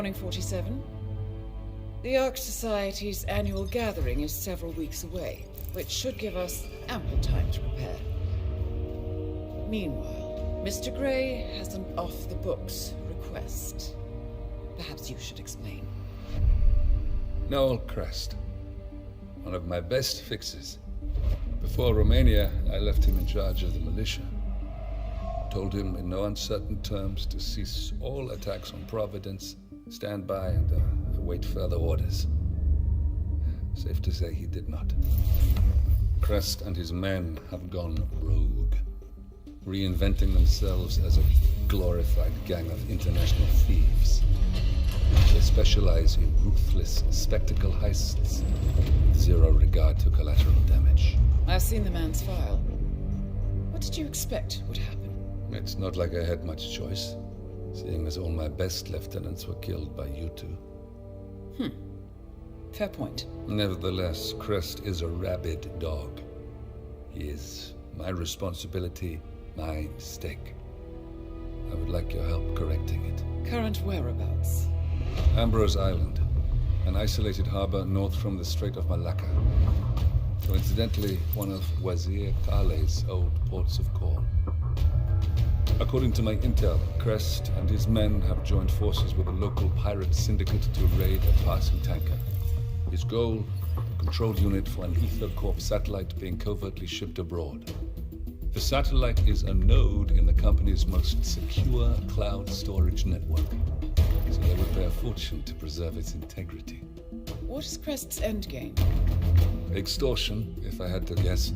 morning, 47. The Ark Society's annual gathering is several weeks away, which should give us ample time to prepare. Meanwhile, Mr. Gray has an off-the-books request. Perhaps you should explain. Noel Crest. One of my best fixes. Before Romania, I left him in charge of the militia. Told him in no uncertain terms to cease all attacks on Providence, stand by and await further orders. Safe to say he did not. Crest and his men have gone rogue, reinventing themselves as a glorified gang of international thieves. They specialize in ruthless spectacle heists with zero regard to collateral damage. I've seen the man's file. What did you expect would happen? It's not like I had much choice, seeing as all my best lieutenants were killed by you two. Fair point. Nevertheless, Crest is a rabid dog. He is my responsibility, my mistake. I would like your help correcting it. Current whereabouts? Ambrose Island, an isolated harbor north from the Strait of Malacca. Coincidentally, one of Wazir Kale's old ports of call. According to my intel, Crest and his men have joined forces with a local pirate syndicate to raid a passing tanker. His goal, a control unit for an Ether Corp satellite being covertly shipped abroad. The satellite is a node in the company's most secure cloud storage network, so they would pay a fortune to preserve its integrity. What is Crest's endgame? Extortion, if I had to guess.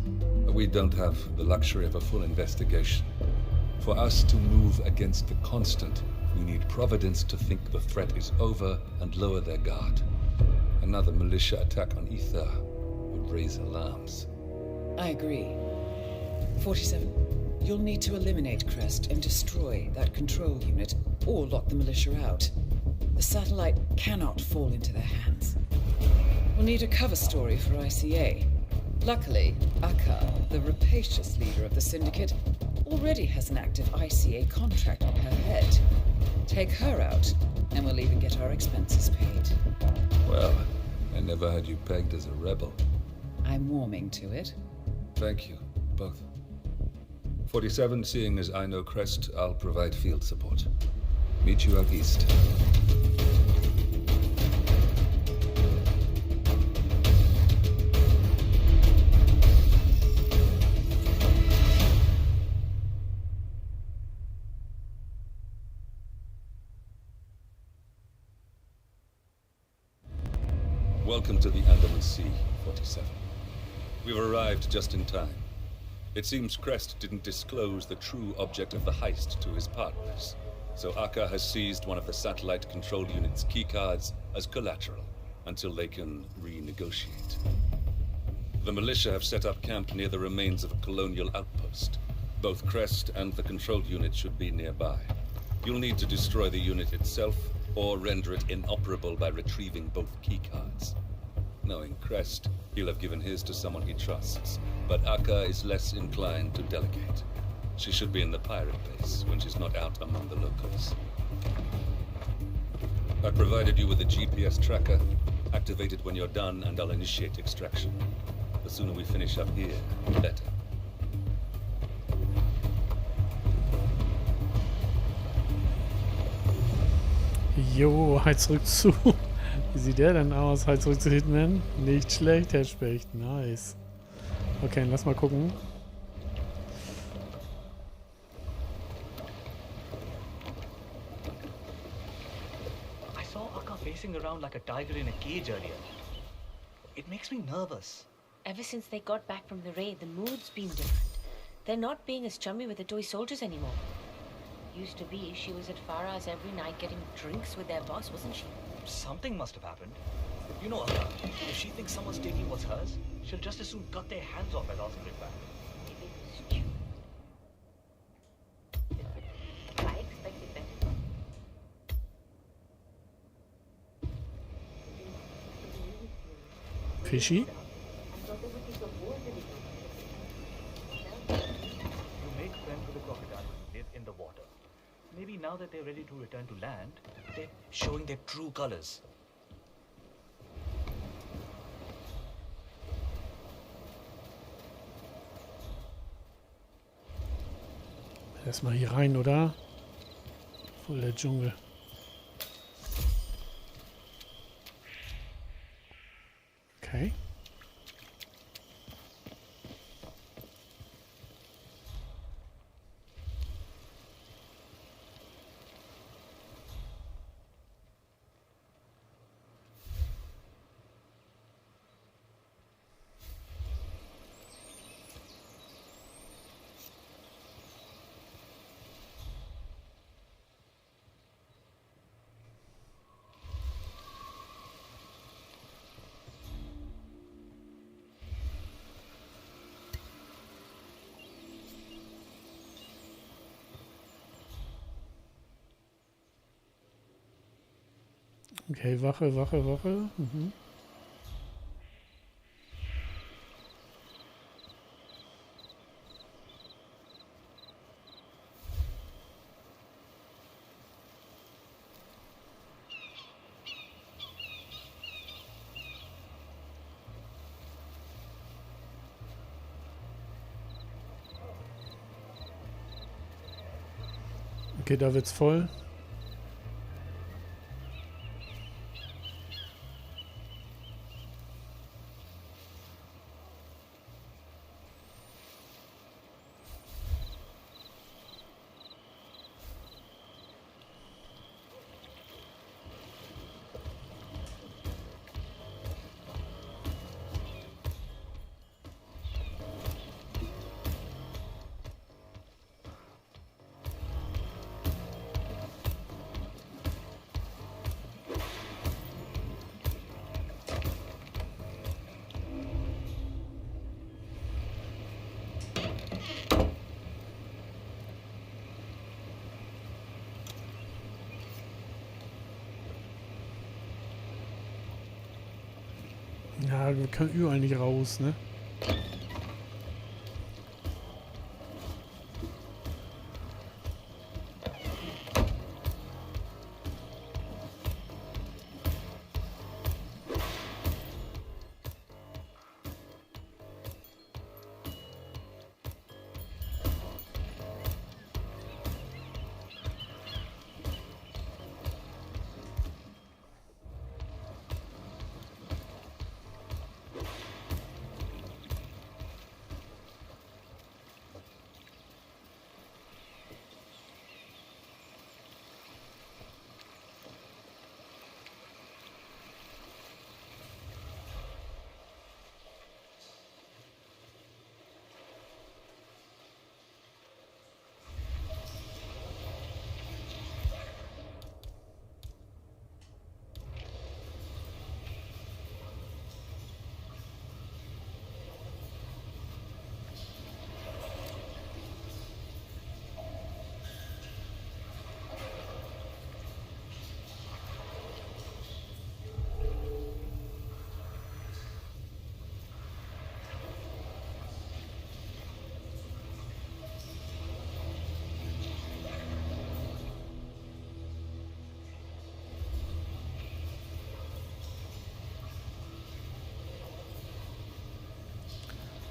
We don't have the luxury of a full investigation. For us to move against the constant, we need Providence to think the threat is over and lower their guard. Another militia attack on Ether would raise alarms. I agree. 47. You'll need to eliminate Crest and destroy that control unit, or lock the militia out. The satellite cannot fall into their hands. We'll need a cover story for ICA. Luckily, AKKA, the rapacious leader of the syndicate, already has an active ICA contract on her head. Take her out, and we'll even get our expenses paid. Well, I never had you pegged as a rebel. I'm warming to it. Thank you, both. 47, seeing as I know Crest, I'll provide field support. Meet you out east. Welcome to the Andaman Sea, 47. We've arrived just in time. It seems Crest didn't disclose the true object of the heist to his partners, so AKKA has seized one of the satellite control unit's keycards as collateral until they can renegotiate. The militia have set up camp near the remains of a colonial outpost. Both Crest and the control unit should be nearby. You'll need to destroy the unit itself or render it inoperable by retrieving both keycards. Knowing Crest, he'll have given his to someone he trusts, but AKKA is less inclined to delegate. She should be in the pirate base when she's not out among the locals. I provided you with a GPS tracker. Activate it when you're done and I'll initiate extraction. The sooner we finish up here, the better. Jo, halt zurück zu. Wie sieht der denn aus? Halt zurück zu Hitman. Nicht schlecht, Herr Specht. Nice. Okay, lass mal gucken. I saw AKKA pacing around like a tiger in a cage earlier. It makes me nervous. Ever since they got back from the raid, the mood's been different. They're not being as chummy with the toy soldiers anymore. Used to be, she was at Farah's every night getting drinks with their boss, wasn't she? Something must have happened. You know, AKKA, if she thinks someone's taking what's hers, she'll just as soon cut their hands off as asking it back. Maybe it was stupid. I expected better. Fishy? You make friends with a crocodile when you live in the water. Maybe now that they're ready to return to land, they're showing their true colors. Erstmal hier rein, oder? Voll der Dschungel. Okay. Okay, Wache, Wache, Wache. Mhm. Okay, da wird's voll. Ja, wir können überall nicht raus, ne?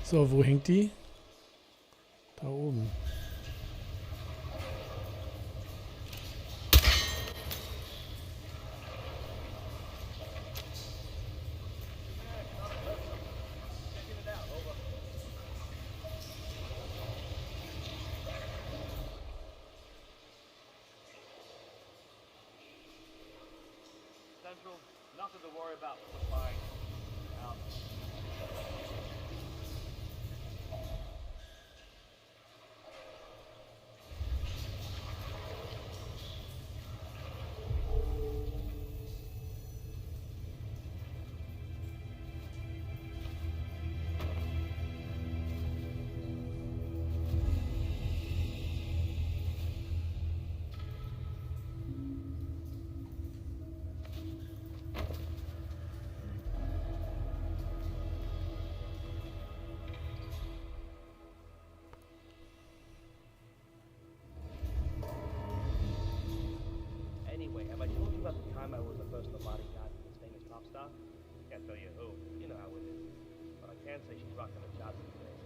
So, wo hängt die? Da oben. Central, nothing to worry about. We're fine. Out. tell you who. You know how it is. But I can say she's rocking the job these days.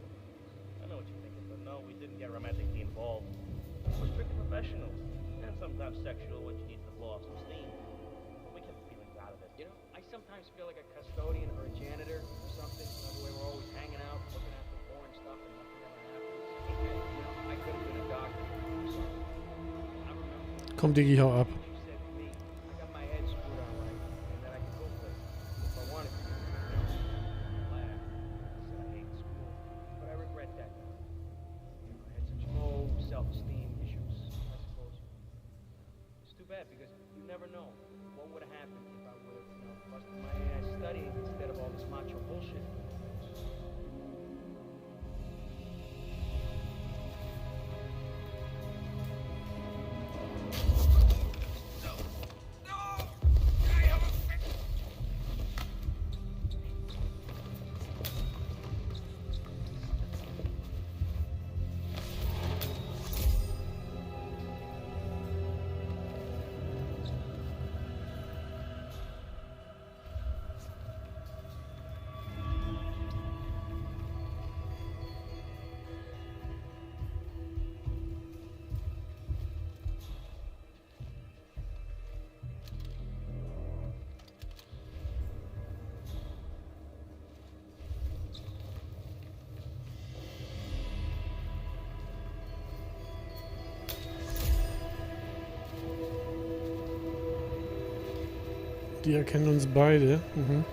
I know what you're thinking, but no, we didn't get romantically involved. We're strictly professionals. And sometimes sexual, which needs to blow off some steam. But we kept the feelings out of it. You know, I sometimes feel like a custodian or a janitor or something. Another way we're always hanging out, looking at the boring stuff and nothing ever happens. You know, I could have been a doctor. I'm sorry. I remember Komm, Diggi, hau ab. what you said to me. I got my head screwed on right, and then I could go places if I wanted to. I laughed. I said I hate school, but I regret that now. You know, I had such low self-esteem issues, I suppose. It's too bad because you never know what would have happened if I would have, you know, busted my ass studying instead of all this macho bullshit. Die erkennen uns beide. Mhm.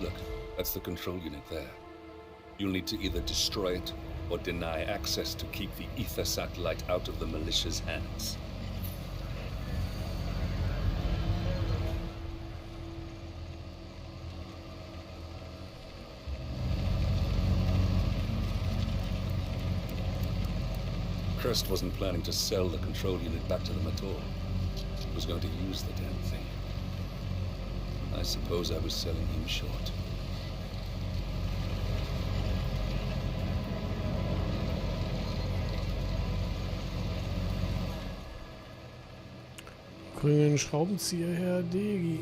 Look, that's the control unit there. You'll need to either destroy it or deny access to keep the ether satellite out of the militia's hands. Crest wasn't planning to sell the control unit back to them at all. He was going to use the damn thing. I suppose I was selling him short. Bringen wir einen Schraubenzieher her, Digi.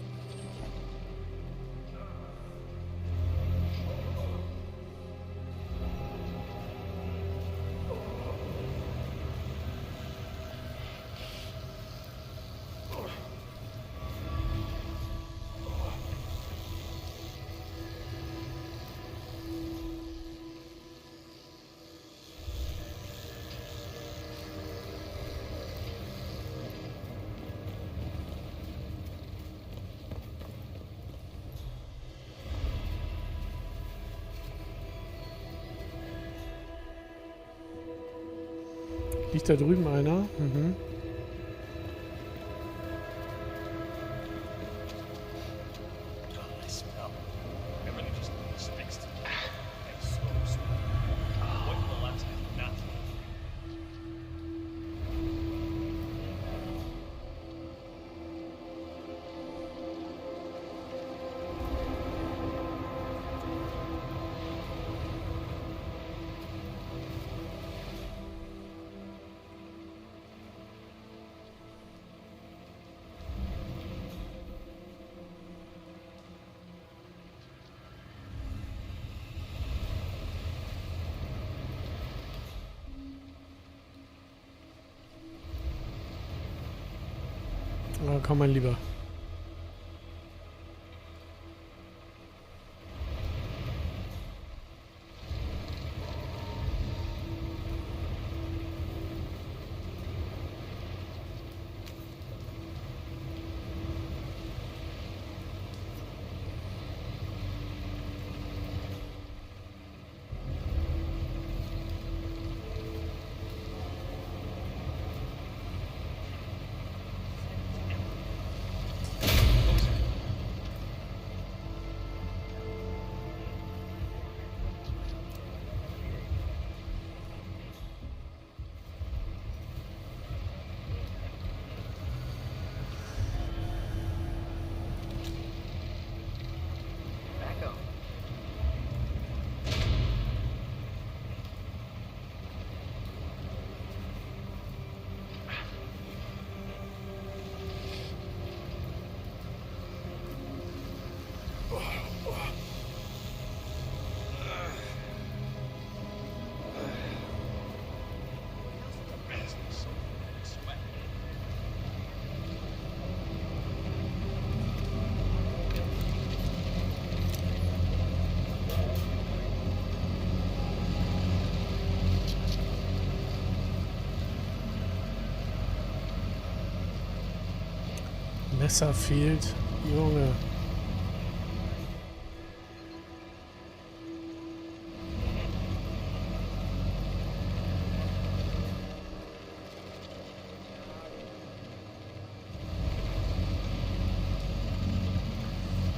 Liegt da drüben einer? Mhm. Na, komm mein Lieber. Messer fehlt. Junge.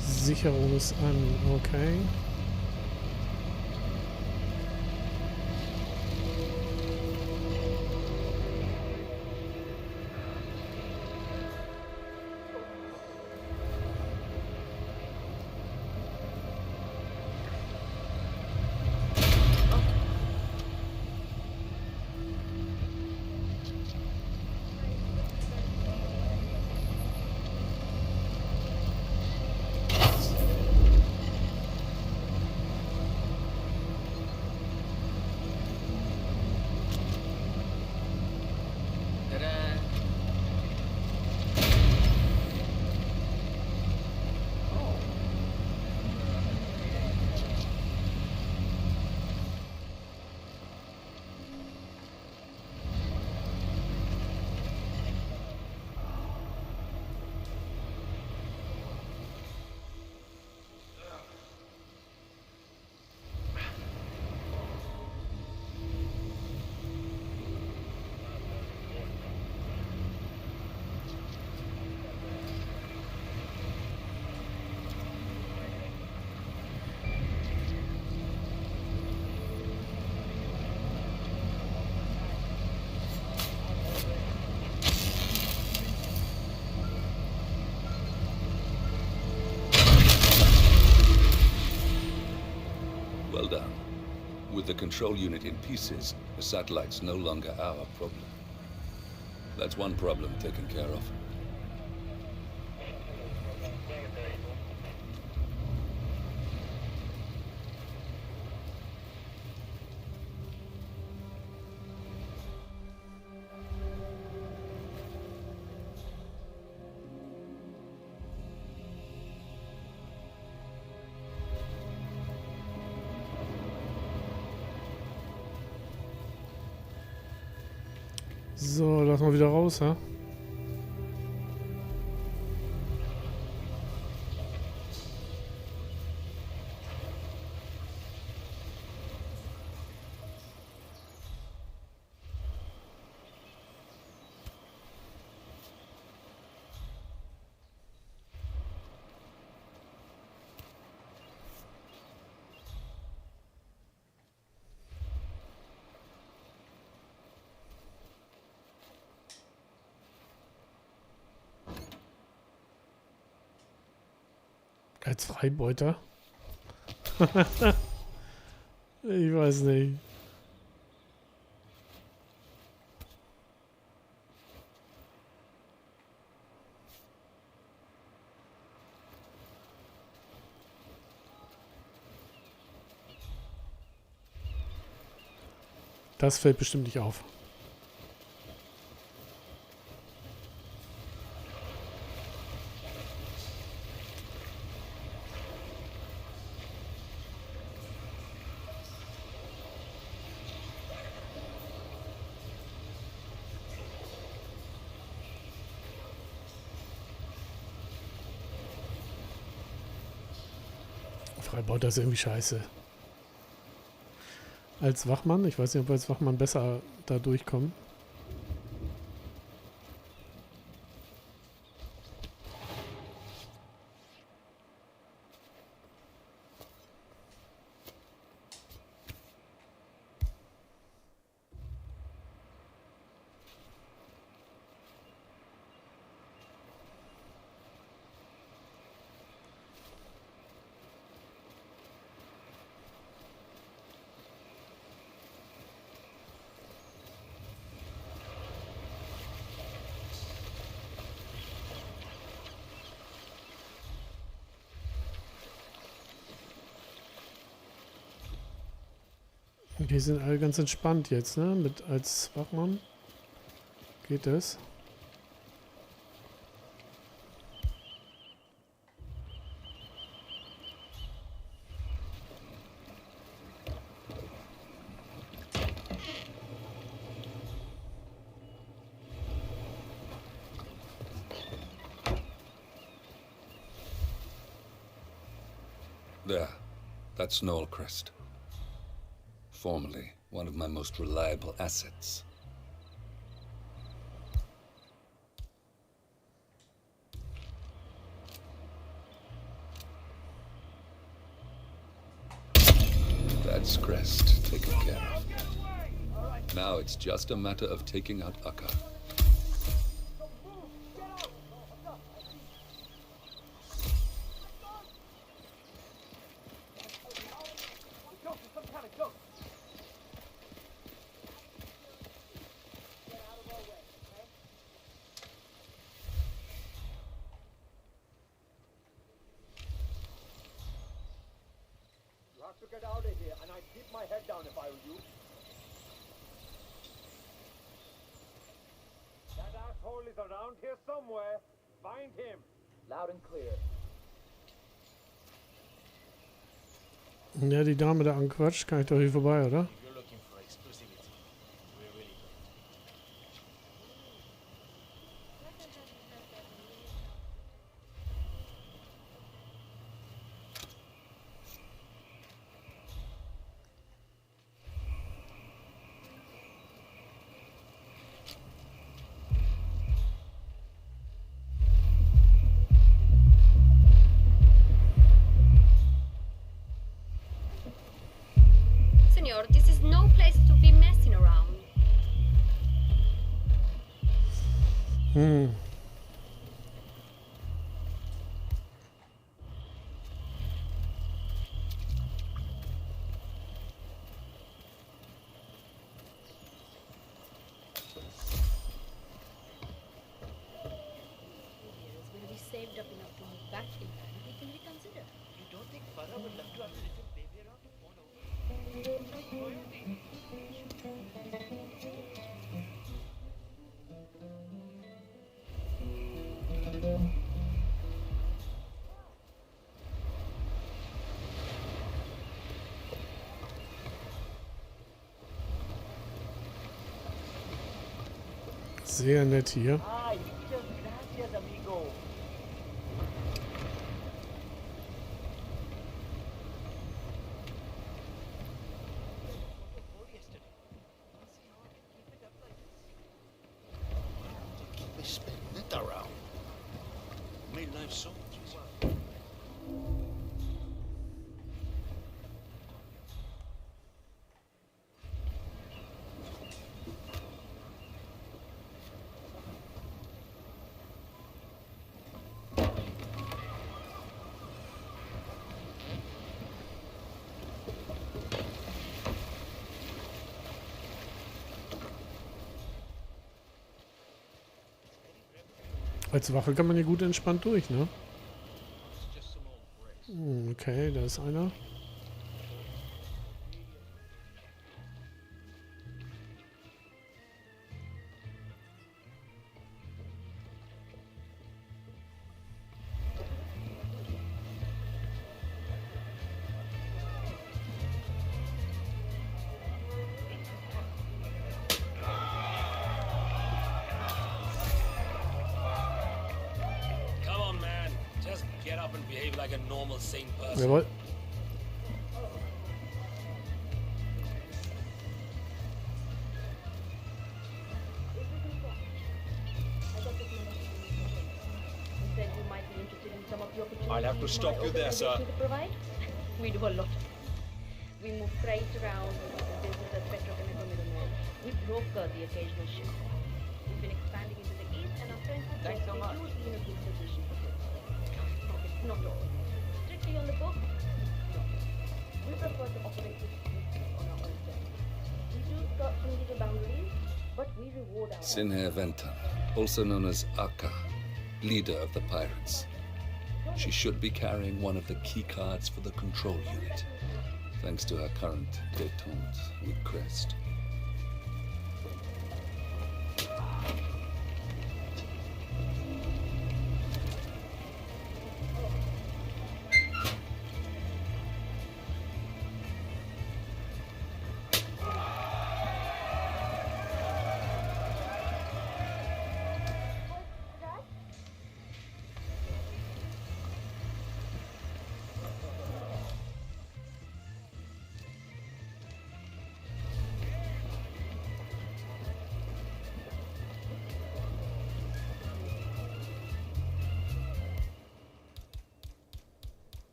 Sicherung ist an. Okay. Well done. With the control unit in pieces, the satellite's no longer our problem. That's one problem taken care of. So, lass mal wieder raus, ha? Als Freibeuter? Ich weiß nicht. Das fällt bestimmt nicht auf. er baut das irgendwie scheiße. Als Wachmann, ich weiß nicht, ob wir als Wachmann besser da durchkommen. Die sind alle ganz entspannt jetzt, ne? Mit als Wachmann. Geht das? There. That's Noel Crest. Formerly one of my most reliable assets. That's Crest taken care of. Now it's just a matter of taking out AKKA. To get out of here, and I'd keep my head down if I were you. That asshole is around here somewhere. Find him. Loud and clear. Ja, die Dame da anquatscht, kann ich doch hier vorbei, oder? You're looking for exclusivity. We're really good. Senor, this is no place to be messing around. Will be saved up enough to move back in time, we can reconsider. You don't think Farah would love to have a little baby around to fawn over? It's like royalty. Sehr nett hier. Ay, muchas gracias, amigo. Keep me spinning it around. Made life so much easier. Als Wache kann man hier gut entspannt durch, ne? Okay, da ist einer. Come on, man. Just get up and behave like a normal, sane person. Jawohl. I'll have to stop you there, sir. We do a lot. We move freight around, we visit the petrochemical middlemen. We broker the occasional ship. We've been expanding into the east and our friends have Thanks so much. usually in a good position for business. Not all. Strictly on the book? No. We prefer to operate this business on our own terms. We do skirt some legal boundaries, but we reward our Sinhi Venthan, also known as AKKA, leader of the pirates. She should be carrying one of the key cards for the control unit, thanks to her current détente with Crest.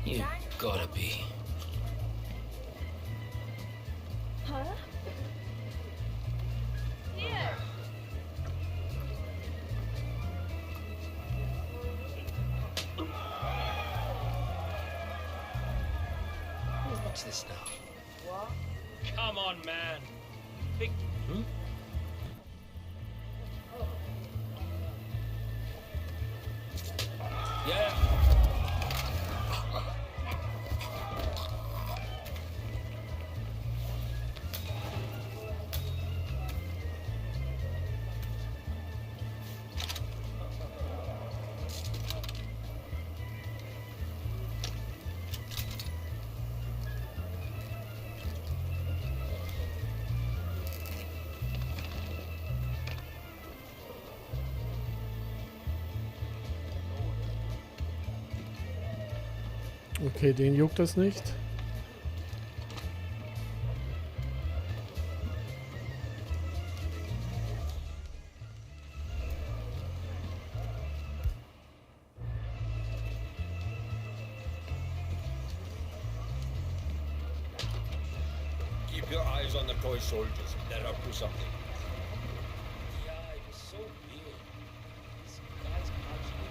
You gotta be. Huh? Here! What's this now? What? Come on, man. Big. Yeah. Okay, den juckt das nicht. Keep your eyes on the toy soldiers. They're up to something. Yeah, it was so weird. These guys actually.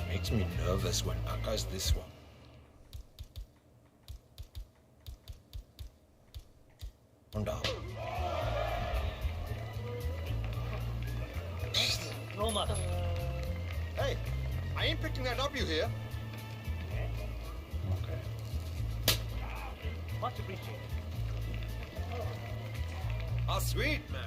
Makes me nervous when AKKA's this one. Und da. No, mother. Hey, I ain't picking that up, you hear? Okay. Much appreciated. Ah, sweet, man.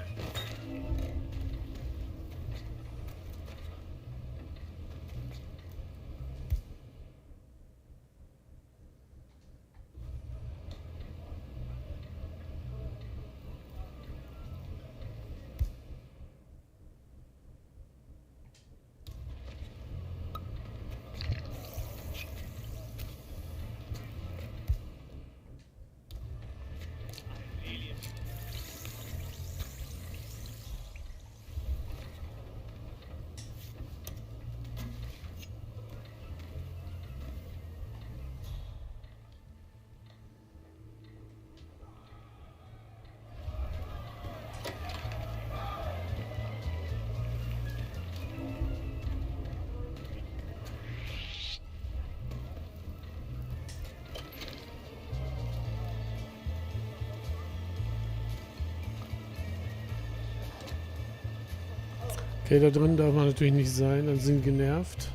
Okay, da drin darf man natürlich nicht sein, dann sind genervt.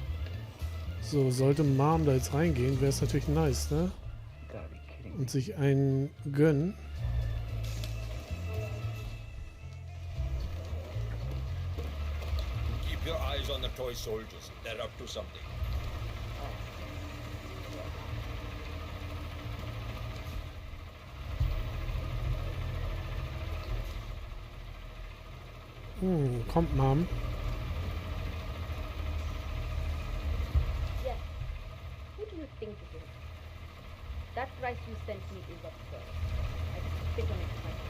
So, sollte Mom da jetzt reingehen, wäre es natürlich nice, ne? Und sich einen gönnen. eyes on the toy soldiers. They're up to something. Kommt, Mom. Yes. Who do you think it is? That price you sent me is absurd. I spit on it myself.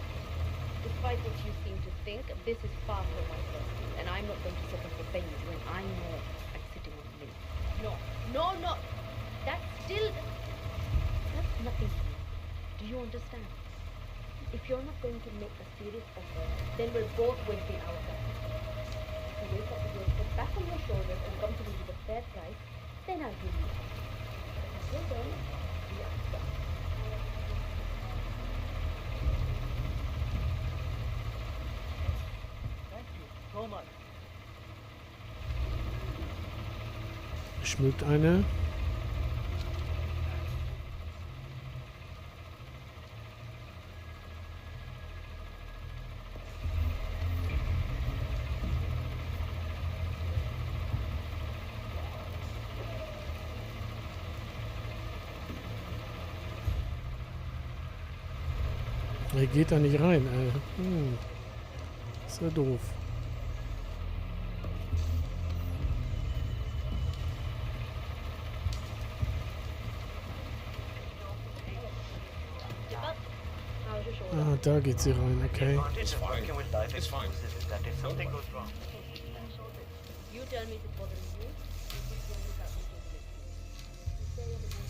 Despite what you seem to think, this is far from my personal, and I'm not going to set up for payment when I know I'm sitting on a million. No. That's nothing to me. Do you understand? If you're not going to make a serious offer, then we're both wasting our time. If you wake up with your head back on your shoulders and come to me with a fair price, then I'll give you. But until then, we are done. Thank you so much. Schmückt eine. Er geht da nicht rein, ey. Ist ja doof. Ah, da geht sie rein, okay. It's fine. It's fine. That if something goes wrong. You tell me to bother you. This is the only time you can make you say everything.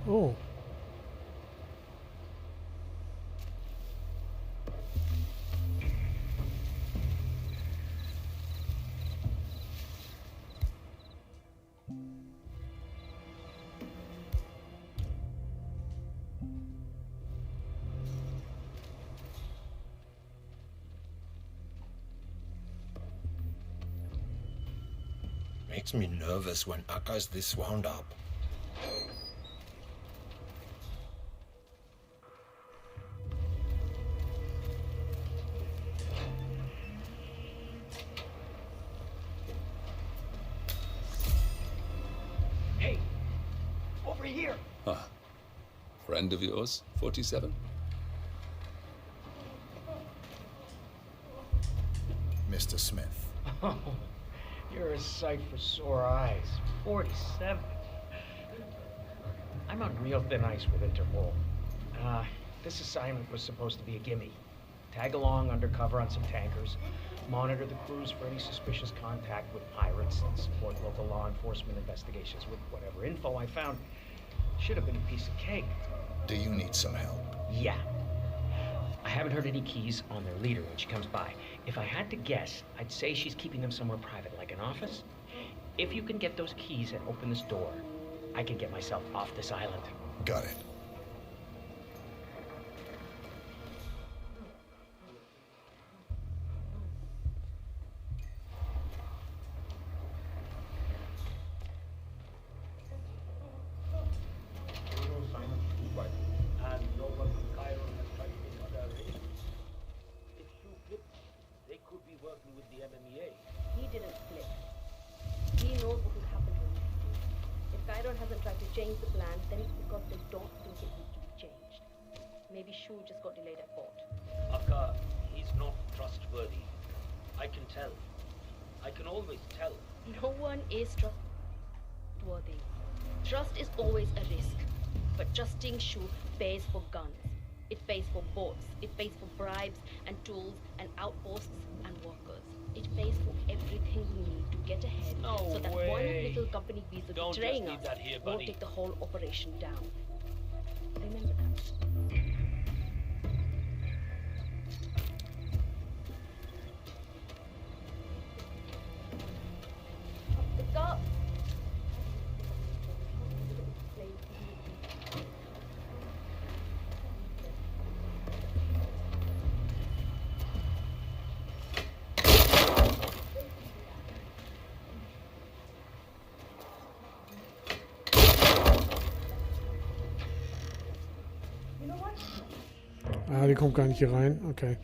Oh. Makes me nervous when AKKA's this wound up. Hey, over here. Ah, friend of yours, 47? Mr. Smith. Oh, you're a sight for sore eyes. 47. I'm on real thin ice with Interpol. This assignment was supposed to be a gimme. Tag along undercover on some tankers, monitor the crews for any suspicious contact with pirates, and support local law enforcement investigations with whatever info I found. Should have been a piece of cake. Do you need some help? Yeah. I haven't heard any keys on their leader when she comes by. If I had to guess, I'd say she's keeping them somewhere private, like an office. If you can get those keys and open this door, I can get myself off this island. Got it. And no one from Cairo has tried to make other arrangements. If you flip, they could be working with the MMEA. He didn't flip. He knows what will happen when he flips. If Chiron hasn't tried to change the plan, then it's because they don't think it needs to be changed. Maybe Shu just got delayed at port. AKKA, he's not trustworthy. I can tell. I can always tell. No one is trustworthy. Trust is always a risk. But trusting Shu pays for guns. It pays for boats. It pays for bribes and tools and outposts and workers. It pays for everything we need to get ahead, so that one little company visa betraying us won't take the whole operation down. Remember that. Stop! Ah, die kommt gar nicht hier rein. Okay.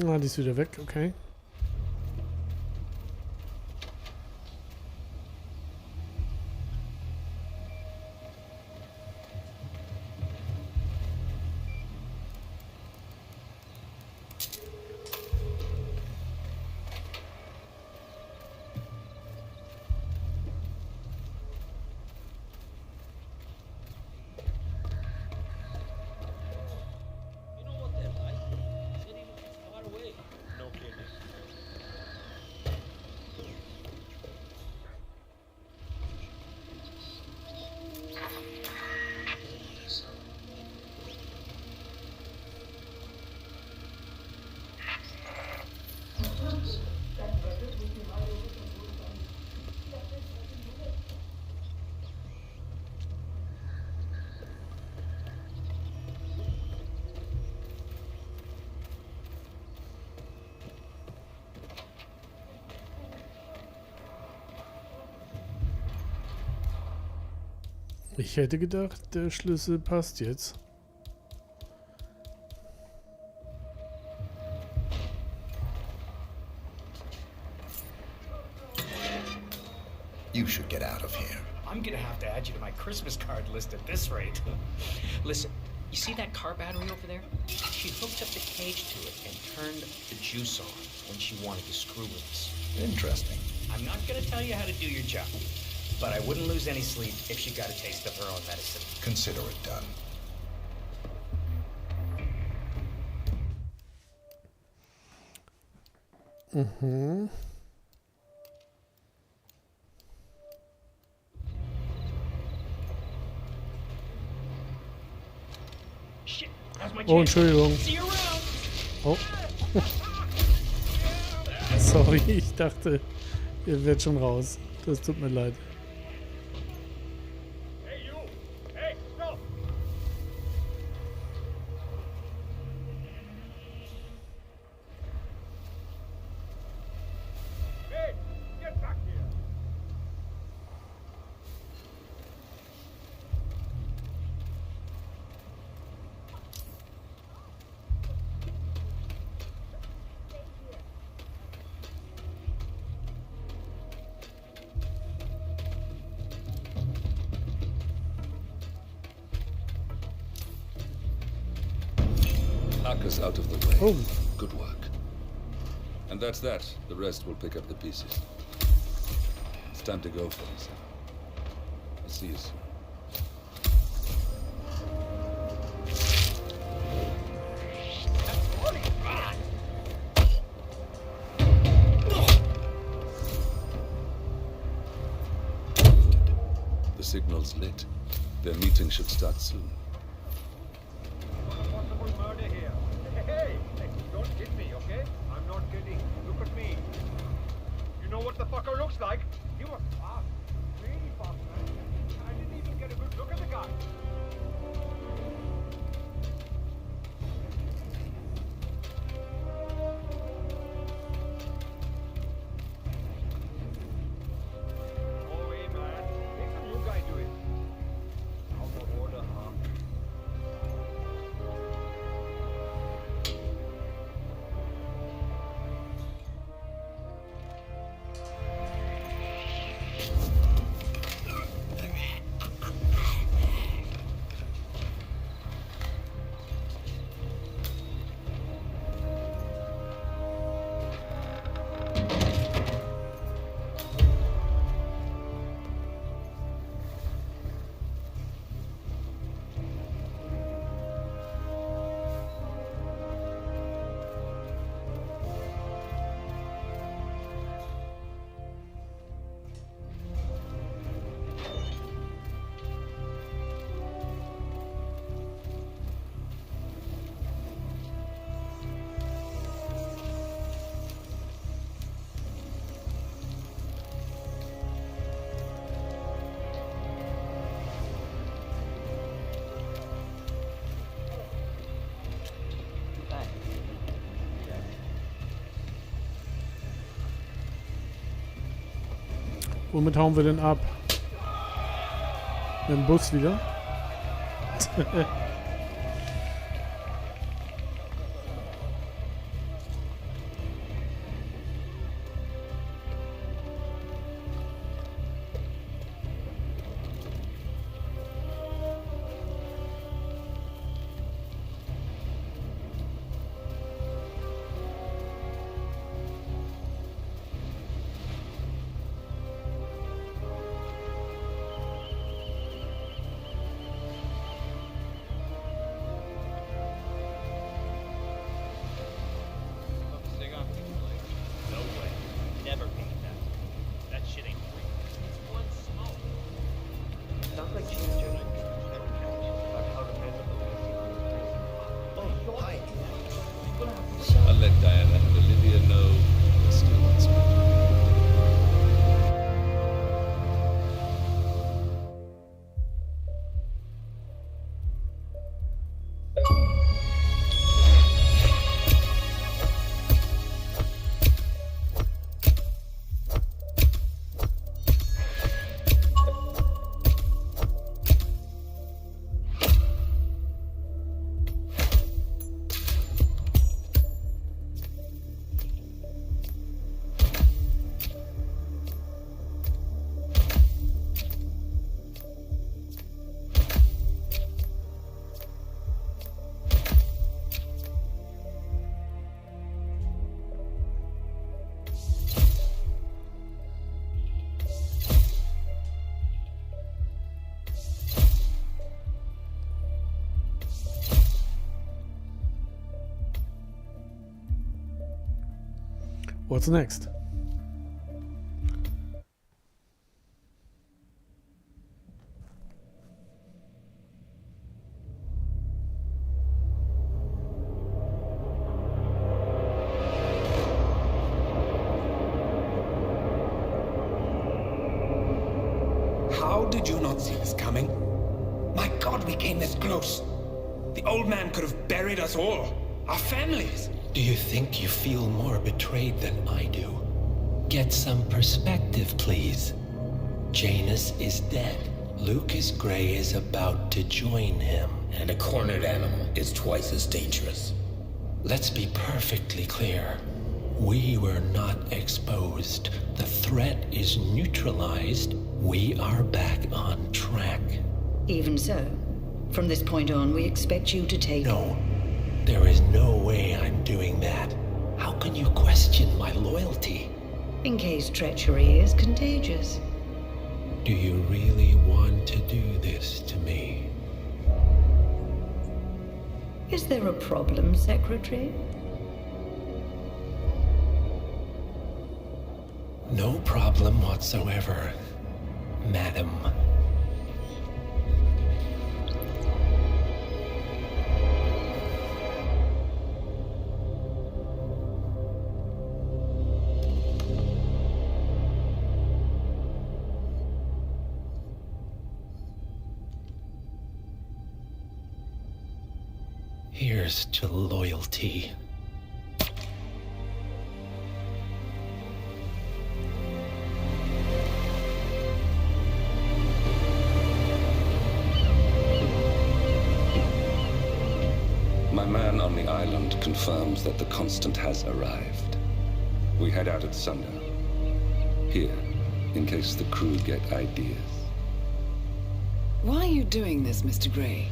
Ah, die ist wieder weg. Okay. Ich hätte gedacht, der Schlüssel passt jetzt. You should get out of here. I'm gonna have to add you to my Christmas card list at this rate. Listen, you see that car battery over there? She hooked up the cage to it and turned the juice on when she wanted to screw with us. Interesting. I'm not gonna tell you how to do your job, but I wouldn't lose any sleep if she got a taste of her own medicine. Consider it done. Mhm. Shit, that's my Oh, chance. Entschuldigung. See you around. Oh. Sorry, ich dachte, ihr werdet schon raus. Das tut mir leid. Hey, you! Hey, stop! Hey, get back here! AKKA's out of the way. Oh. Good work. And that's that. The rest will pick up the pieces. It's time to go, 47. I'll see you soon. The signal's lit. Their meeting should start soon. Womit hauen wir denn ab? Mit dem Bus wieder? No way. Never paying that. That shit ain't free. It's one smoke. Sounds like she's judging about how to handle the I'll let Diana and Olivia know we're still on schedule. What's next? How did you not see this coming? My God, we came this close. The old man could have buried us all. Our families. Do you think you feel more betrayed than I do? Get some perspective, please. Janus is dead. Lucas Gray is about to join him. And a cornered animal is twice as dangerous. Let's be perfectly clear. We were not exposed. The threat is neutralized. We are back on track. Even so, from this point on, we expect you to take... No. There is no way I'm doing that. How can you question my loyalty? In case treachery is contagious. Do you really want to do this to me? Is there a problem, Secretary? No problem whatsoever, Madam. Here's to loyalty. My man on the island confirms that the Constant has arrived. We head out at sundown. Here, in case the crew get ideas. Why are you doing this, Mr. Gray?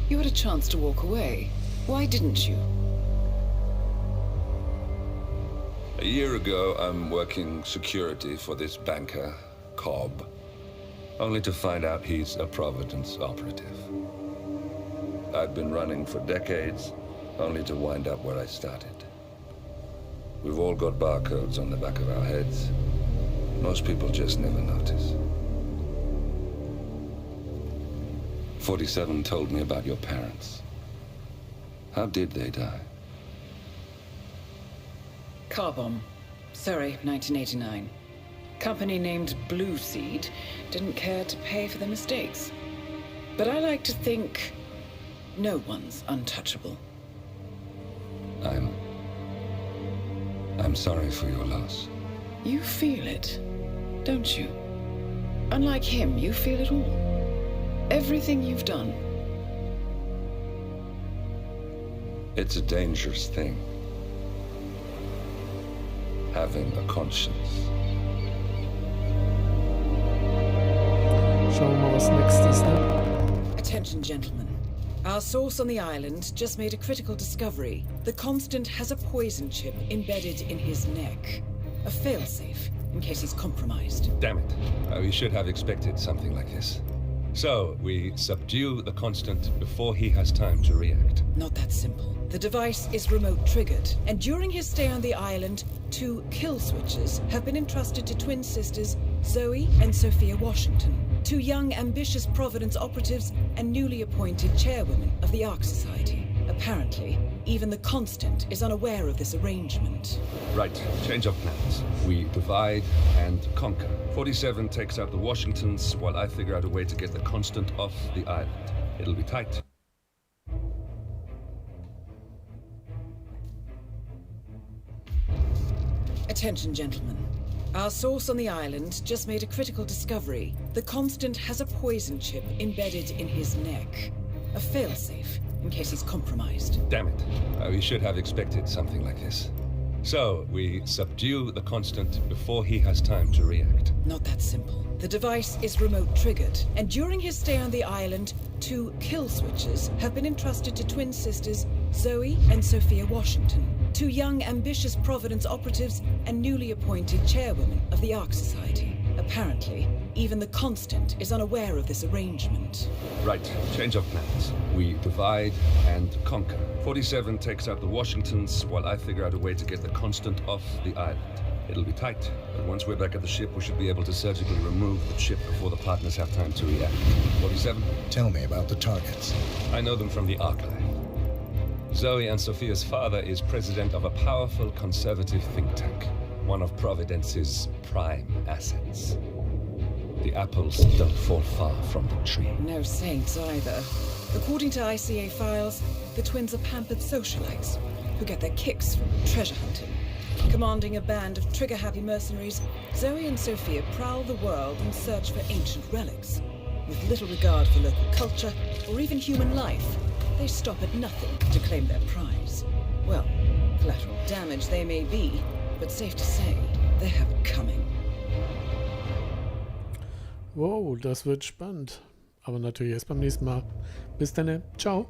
You had a chance to walk away. Why didn't you? A year ago, I'm working security for this banker, Cobb, only to find out he's a Providence operative. I've been running for decades, only to wind up where I started. We've all got barcodes on the back of our heads. Most people just never notice. 47 told me about your parents. How did they die? Car bomb. Surrey, 1989. Company named Blue Seed didn't care to pay for their mistakes. But I like to think no one's untouchable. I'm sorry for your loss. You feel it, don't you? Unlike him, you feel it all. Everything you've done. It's a dangerous thing. Having a conscience. Schauen wir mal, was nächstes, ne? Attention, gentlemen. Our source on the island just made a critical discovery. The Constant has a poison chip embedded in his neck. A failsafe, in case he's compromised. Damn it. We should have expected something like this. So, we subdue the Constant before he has time to react. Not that simple. The device is remote triggered, and during his stay on the island, 2 kill switches have been entrusted to twin sisters Zoe and Sophia Washington, 2 young, ambitious Providence operatives and newly appointed chairwomen of the AKKA Society. Apparently, even the Constant is unaware of this arrangement. Right, change of plans. We divide and conquer. 47 takes out the Washingtons, while I figure out a way to get the Constant off the island. It'll be tight. Attention, gentlemen. Our source on the island just made a critical discovery. The Constant has a poison chip embedded in his neck. A failsafe, in case he's compromised. Damn it. We should have expected something like this. So, we subdue the Constant before he has time to react. Not that simple. The device is remote triggered, and during his stay on the island, 2 kill switches have been entrusted to twin sisters Zoe and Sophia Washington, 2 young, ambitious Providence operatives and newly appointed chairwomen of the AKKA Society. Apparently, even the Constant is unaware of this arrangement. Right, change of plans. We divide and conquer. 47 takes out the Washingtons, while I figure out a way to get the Constant off the island. It'll be tight, but once we're back at the ship, we should be able to surgically remove the chip before the partners have time to react. 47? Tell me about the targets. I know them from the archive. Zoe and Sophia's father is president of a powerful conservative think tank, one of Providence's prime assets. The apples don't fall far from the tree. No saints either. According to ICA files, the twins are pampered socialites who get their kicks from treasure hunting. Commanding a band of trigger-happy mercenaries, Zoe and Sophia prowl the world in search for ancient relics. With little regard for local culture or even human life, they stop at nothing to claim their prize. Well, collateral damage they may be, but safe to say, they have it coming. Wow, das wird spannend. Aber natürlich erst beim nächsten Mal. Bis dann. Ciao.